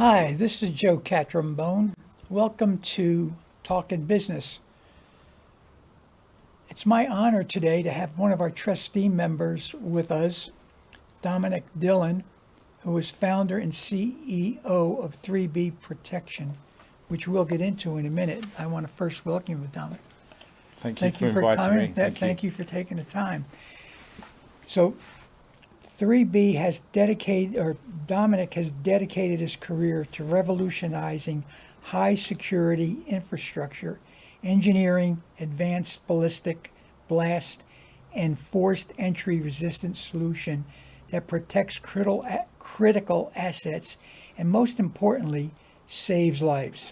Hi, this is Joe Catrambone. Welcome to Talkin Business. It's my honor today to have one of our trustee members with us, Dominic Dillon, who is founder and CEO of 3B Protection, which we'll get into in a minute. I want to first welcome you, Dominic. Thank you for inviting me. Thank you for taking the time. So 3B has dedicated, or Dominic has dedicated his career to revolutionizing high security infrastructure, engineering advanced ballistic, blast, and forced entry resistant solution that protects critical assets and, most importantly, saves lives.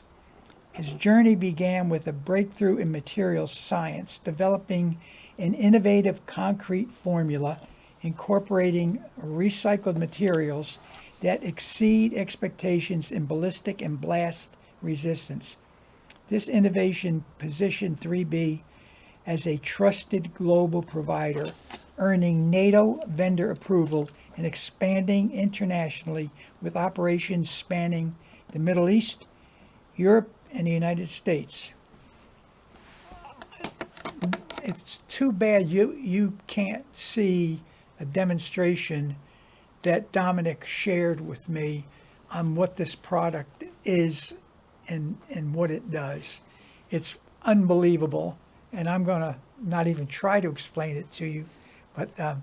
His journey began with a breakthrough in materials science, developing an innovative concrete formula incorporating recycled materials that exceed expectations in ballistic and blast resistance. This innovation positioned 3B as a trusted global provider, earning NATO vendor approval and expanding internationally with operations spanning the Middle East, Europe, and the United States. It's too bad you can't see a demonstration that Dominic shared with me on what this product is and what it does. It's unbelievable, and I'm going to not even try to explain it to you, but I'm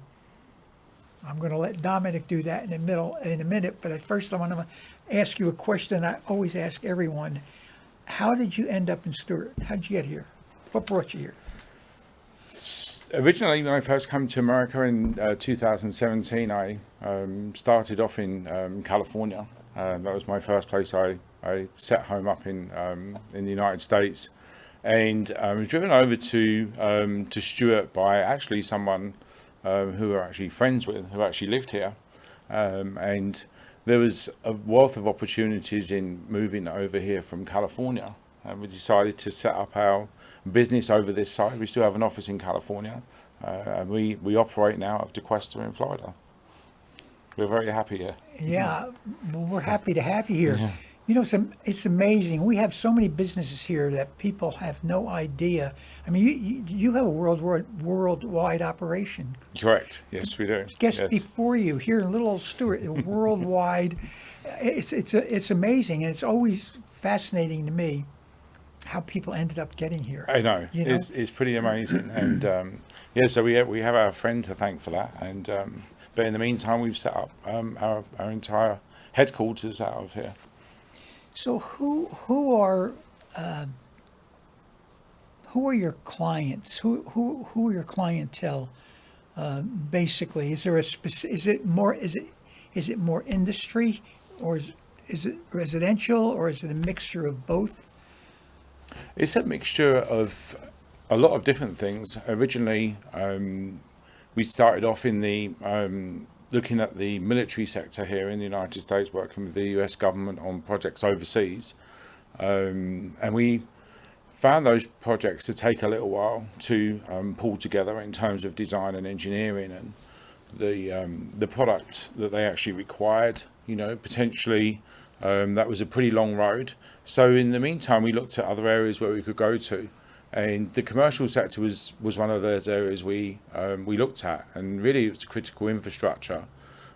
going to let Dominic do that in a minute. But first, I want to ask you a question I always ask everyone. How did you end up in Stewart? How did you get here? What brought you here? Originally, when I first came to America in 2017, I started off in California. That was my first place I set home up in the United States, and I was driven over to Stewart by actually someone who we were actually friends with, who actually lived here, and there was a wealth of opportunities in moving over here from California, and we decided to set up our business over this side. We still have an office in California, and we operate now out of DeQuesta in Florida. We're very happy here. Yeah, well, we're happy to have you here. Yeah. You know, it's amazing. We have so many businesses here that people have no idea. I mean, you have a worldwide operation. Correct. Yes, we do. Guess Yes. before you here in Little Old Stewart, worldwide. It's amazing, and it's always fascinating to me how people ended up getting here. I know, You know? it's pretty amazing, and yeah. So we have our friend to thank for that, and but in the meantime, we've set up our entire headquarters out of here. So who are your clients? Who are your clientele? Basically, is there a is it more industry, or is it residential, or is it a mixture of both? It's a mixture of a lot of different things. Originally, we started off in the looking at the military sector here in the United States, working with the US government on projects overseas, and we found those projects to take a little while to pull together in terms of design and engineering and the product that they actually required. You know, potentially that was a pretty long road. So in the meantime, we looked at other areas where we could go to, and the commercial sector was one of those areas we looked at, and really it was critical infrastructure.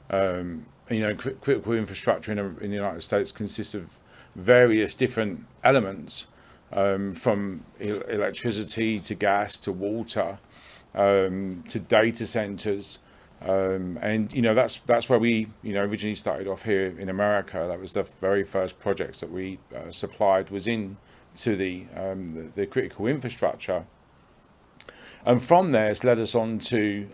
Critical infrastructure in the United States consists of various different elements, from electricity to gas to water, to data centers. And that's where we originally started off here in America. That was the very first projects that we supplied, was into the critical infrastructure, and from there it's led us on to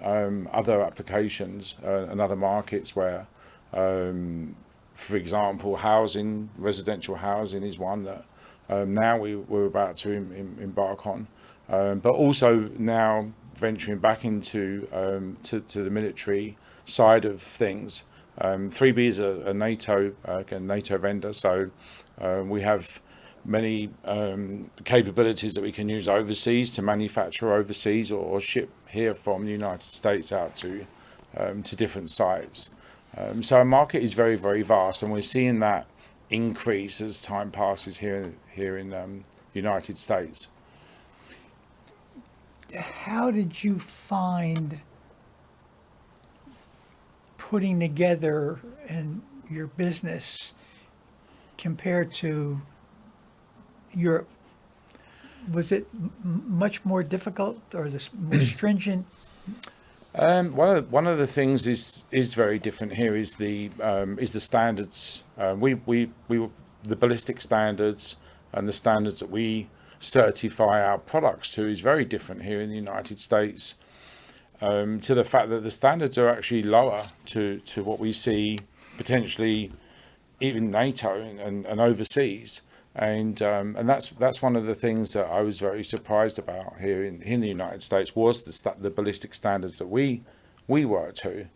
other applications and other markets where, for example, residential housing is one that now we're about to embark on, but also now venturing back into to the military side of things. 3B is a NATO vendor, so we have many capabilities that we can use overseas to manufacture overseas or ship here from the United States out to different sites. So our market is very, very vast, and we're seeing that increase as time passes here in the United States. How did you find putting together in your business compared to Europe? Was it much more difficult or more stringent? One of the things is very different here is the standards. The ballistic standards and the standards that we certify our products to is very different here in the United States. To the fact that the standards are actually lower to what we see potentially even NATO and overseas. And that's one of the things that I was very surprised about here in the United States was the ballistic standards that we work to.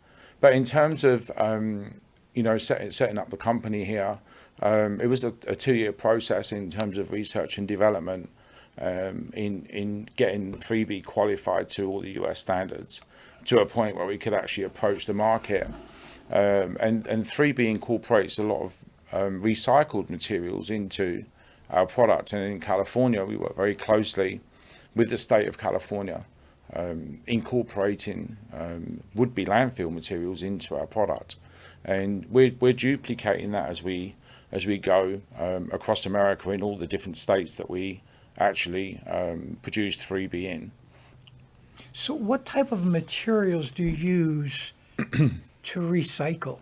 But in terms of setting up the company here, it was a 2-year process in terms of research and development, in getting 3B qualified to all the US standards to a point where we could actually approach the market. And 3B incorporates a lot of recycled materials into our product, and in California we work very closely with the state of California, incorporating would-be landfill materials into our product, and we're duplicating that as we go across America in all the different states that we actually produce 3B in. So what type of materials do you use to recycle?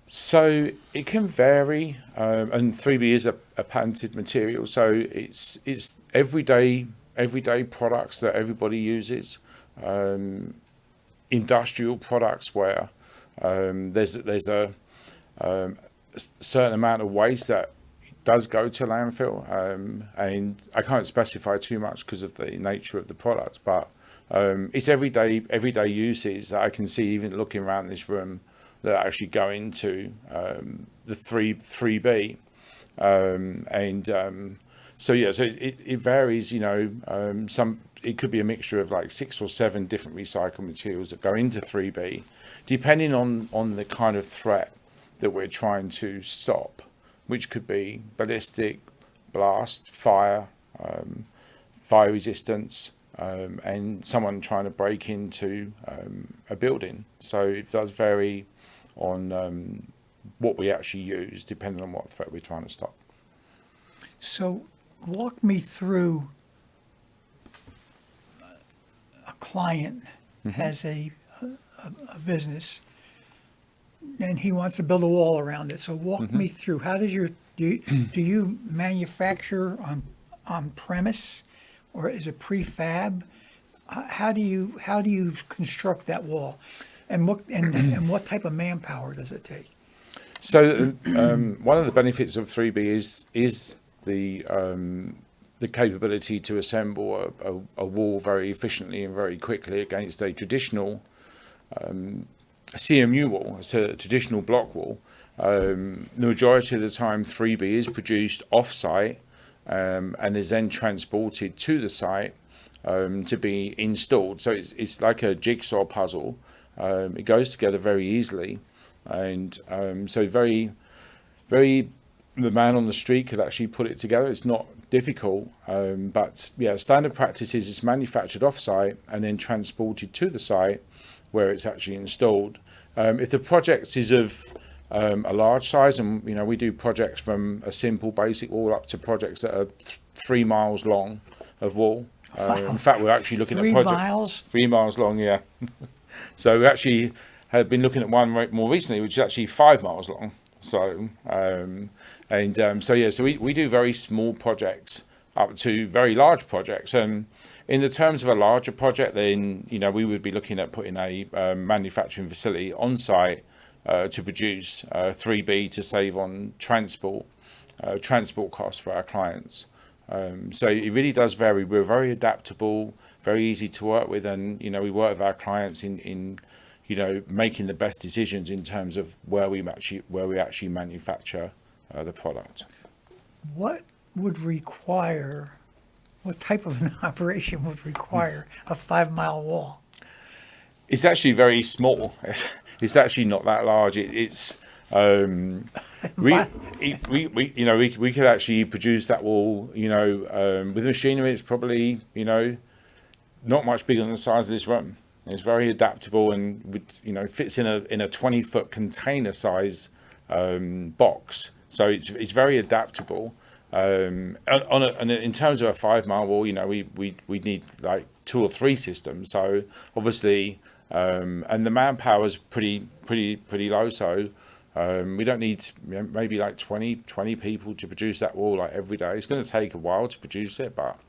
So it can vary, and 3B is a patented material, so it's everyday products that everybody uses, industrial products where there's a certain amount of waste that does go to landfill, and I can't specify too much because of the nature of the product, but it's everyday uses that I can see even looking around this room that actually go into the 3B, so it varies. It could be a mixture of like 6 or 7 different recycled materials that go into 3B, depending on the kind of threat that we're trying to stop, which could be ballistic, blast, fire resistance, and someone trying to break into a building. So it does vary on what we actually use, depending on what threat we're trying to stop. So walk me through a client has a business and he wants to build a wall around it. So walk me through, how does do you manufacture on premise, or is it prefab? How do you construct that wall, and what type of manpower does it take? So one of the benefits of 3B is the capability to assemble a wall very efficiently and very quickly against a traditional CMU wall. It's a traditional block wall. The majority of the time 3B is produced off-site and is then transported to the site to be installed. So it's like a jigsaw puzzle. It goes together very easily, and so very the man on the street could actually put it together. It's not difficult, but yeah, standard practice is it's manufactured off-site and then transported to the site where it's actually installed. If the project is of a large size, and we do projects from a simple basic wall up to projects that are 3 miles long of wall. In fact, we're actually looking at projects 3 miles? 3 miles long, yeah. So we actually have been looking at one more recently, which is actually 5 miles long. So so we do very small projects up to very large projects. And in the terms of a larger project, then we would be looking at putting a manufacturing facility on site to produce 3B to save on transport costs for our clients. So it really does vary. We're very adaptable, very easy to work with, and we work with our clients in making the best decisions in terms of where we actually manufacture the product. What type of an operation would require a 5-mile wall? It's actually very small. It's actually not that large. It's We, we could actually produce that wall, with machinery. It's probably, not much bigger than the size of this room. It's very adaptable and fits in a 20-foot container size box. So it's very adaptable. And in terms of a 5 mile wall, we need like 2 or 3 systems. So obviously, and the manpower is pretty low. So we don't need maybe like 20 people to produce that wall like every day. It's going to take a while to produce it, but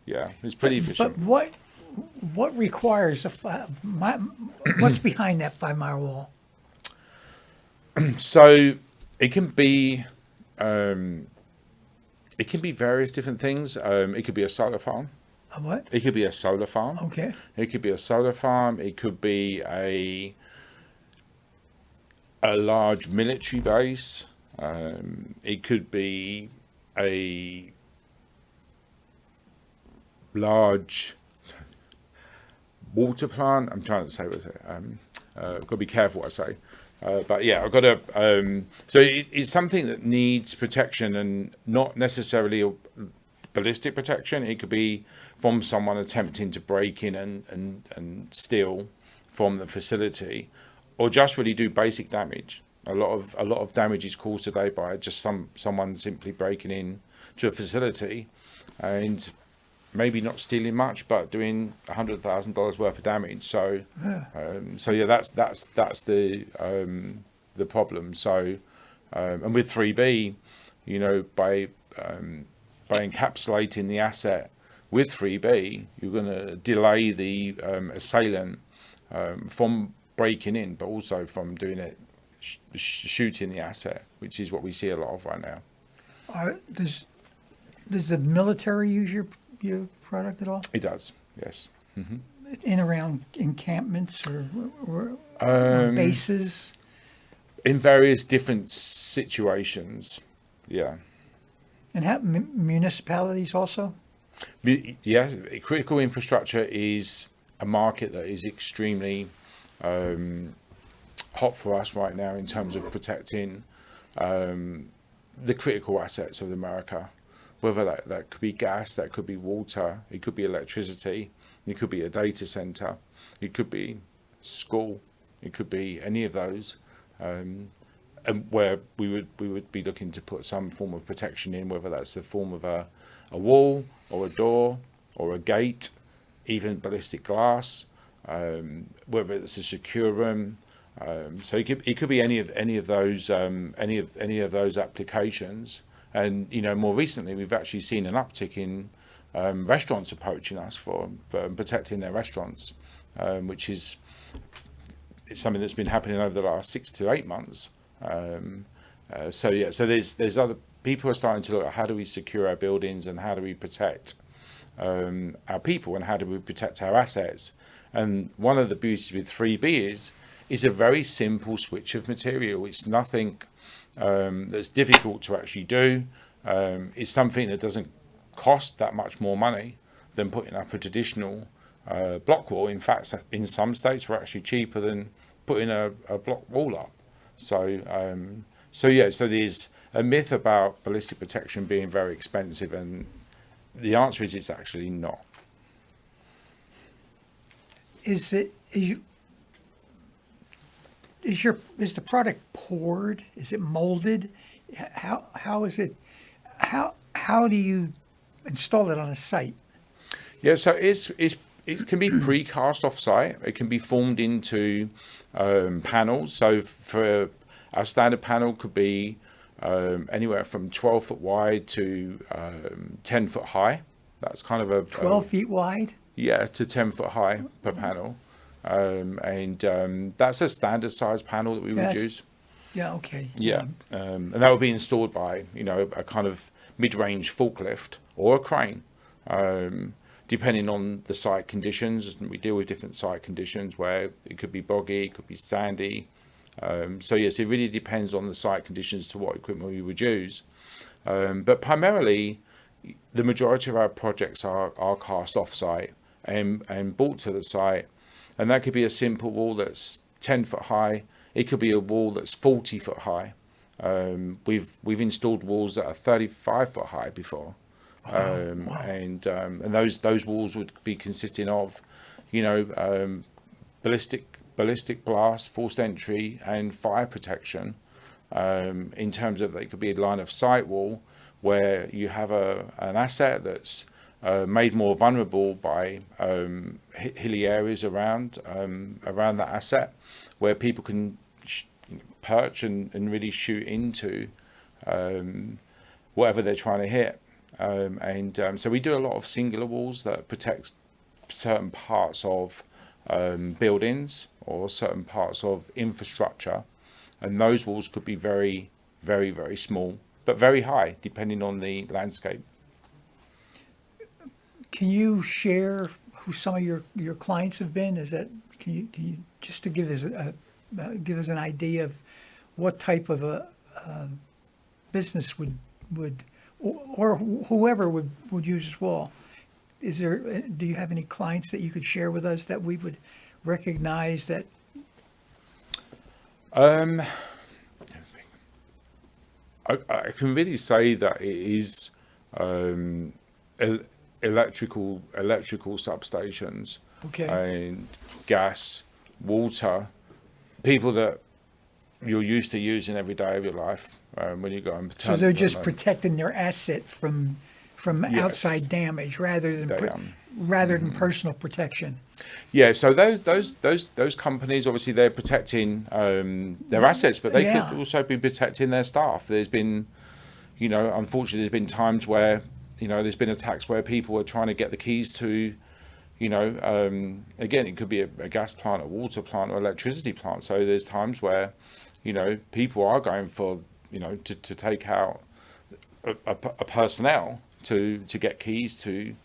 yeah, it's pretty efficient. But what requires what's behind that 5 mile wall? So it can be various different things. It could be a solar farm. A what? It could be a solar farm. Okay. It could be a solar farm. It could be a large military base. It could be a large water plant. I'm trying to say what I say. I've got to be careful what I say. But yeah, I've got to. So it's something that needs protection, and not necessarily a ballistic protection. It could be from someone attempting to break in and steal from the facility, or just really do basic damage. A lot of damage is caused today by just someone simply breaking in to a facility, and maybe not stealing much, but doing $100,000 worth of damage. So, that's the problem. So, and with 3B, by encapsulating the asset with 3B, you're going to delay the assailant from breaking in, but also from doing it, shooting the asset, which is what we see a lot of right now. Does the military use your product at all? It does, yes. In around encampments or bases? In various different situations, yeah. And municipalities also? Yes, critical infrastructure is a market that is extremely hot for us right now in terms of protecting the critical assets of America. Whether that could be gas, that could be water, it could be electricity, it could be a data center, it could be school, it could be any of those, and where we would be looking to put some form of protection in, whether that's the form of a wall or a door or a gate, even ballistic glass, whether it's a secure room. So it could be any of those applications. And more recently, we've actually seen an uptick in restaurants approaching us for protecting their restaurants, which is something that's been happening over the last 6 to 8 months. So there's other people are starting to look at how do we secure our buildings and how do we protect our people and how do we protect our assets. And one of the beauties with 3B is a very simple switch of material. It's nothing that's difficult to actually do. It's something that doesn't cost that much more money than putting up a traditional block wall. In fact, in some states, we're actually cheaper than putting a block wall up. So there's a myth about ballistic protection being very expensive, and the answer is it's actually not. Is the product poured? Is it molded? How is it? How do you install it on a site? Yeah, so it can be precast off site. It can be formed into panels. So for our standard panel could be anywhere from 12 foot wide to 10 foot high. That's kind of a 12 feet wide. Yeah, to 10 foot high per panel. That's a standard size panel that we would use. Yeah, okay. Yeah, and that would be installed by a kind of mid-range forklift or a crane, depending on the site conditions. We deal with different site conditions where it could be boggy, it could be sandy. So yes, it really depends on the site conditions to what equipment we would use. But primarily, the majority of our projects are cast off site and brought to the site. And that could be a simple wall that's 10 foot high. it could be a wall that's 40 foot high. We've installed walls that are 35 foot high before. And those walls would be consisting of, ballistic blast, forced entry, and fire protection. In terms of, they could be a line of sight wall where you have an asset that's made more vulnerable by hilly areas around that asset, where people can perch and really shoot into whatever they're trying to hit. So we do a lot of singular walls that protect certain parts of buildings or certain parts of infrastructure, and those walls could be very, very, very small but very high depending on the landscape. Can you share who some of your clients have been? Can you just to give us an idea of what type of a business would or whoever would use this wall? Do you have any clients that you could share with us that we would recognize that? I can really say that it is electrical substations, Okay. and gas, water, people that you're used to using every day of your life when you go and So they're just protecting their asset from Yes. outside damage rather than personal protection. Yeah, so those companies, obviously they're protecting their assets, but they Yeah. could also be protecting their staff. There's been, unfortunately, there's been times where, there's been attacks where people are trying to get the keys to, again, it could be a gas plant, a water plant, or electricity plant. So there's times where, people are going for, to take out a personnel to get keys to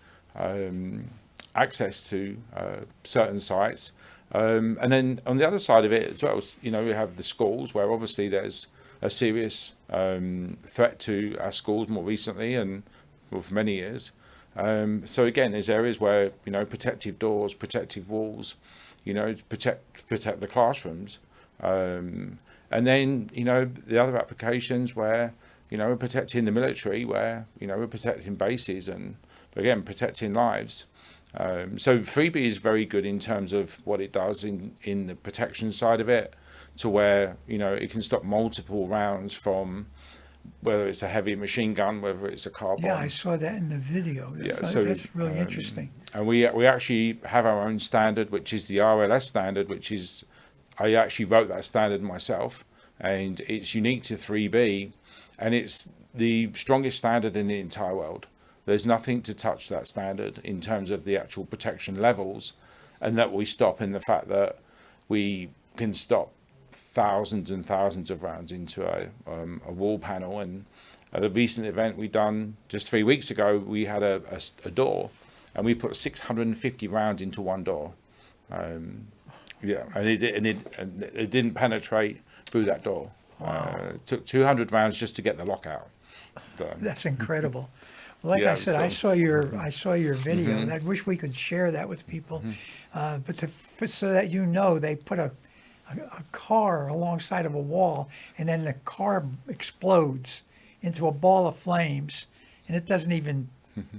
access to certain sites, and then on the other side of it as well, we have the schools where obviously there's a serious threat to our schools more recently and for many years. So again, there's areas where protective doors, protective walls, protect the classrooms, and then the other applications where we're protecting the military, where we're protecting bases and again protecting lives. So 3B is very good in terms of what it does in the protection side of it, to where it can stop multiple rounds from, whether it's a heavy machine gun, whether it's a car bomb. Yeah, I saw that in the video. That's really interesting. And we actually have our own standard, which is the RLS standard, which is, I actually wrote that standard myself, and it's unique to 3B, and it's the strongest standard in the entire world. There's nothing to touch that standard in terms of the actual protection levels, and that we stop in the fact that we can stop thousands and thousands of rounds into a wall panel. And at a recent event we done just 3 weeks ago, we had a door, and we put 650 rounds into one door. And it didn't penetrate through that door. Wow. It took 200 rounds just to get the lockout done. That's incredible. Like Yeah, I said, I saw your video, and I wish we could share that with people. But so that they put a car alongside of a wall, and then the car explodes into a ball of flames, and it doesn't even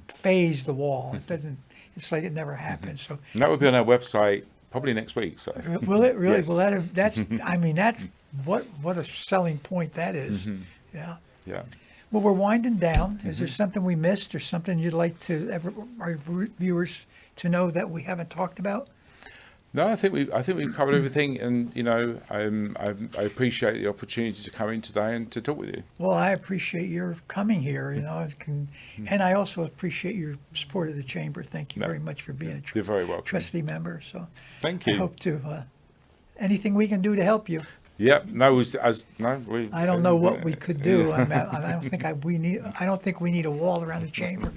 phase the wall. It doesn't. It's like it never happened. So And that will be on our website probably next week. So will it really? Yes. Well, that's. I mean, that's what a selling point that is. Yeah. yeah. Well, we're winding down. Is there something we missed, or something you'd like our viewers to know that we haven't talked about? No, I think we've covered everything, and I appreciate the opportunity to come in today and to talk with you. Well, I appreciate your coming here. And I also appreciate your support of the chamber. Thank you very much for being You're very welcome. trustee member. So Thank I you. hope to anything we can do to help you. Yeah. No. I don't know what we could do. I don't think we need a wall around the chamber.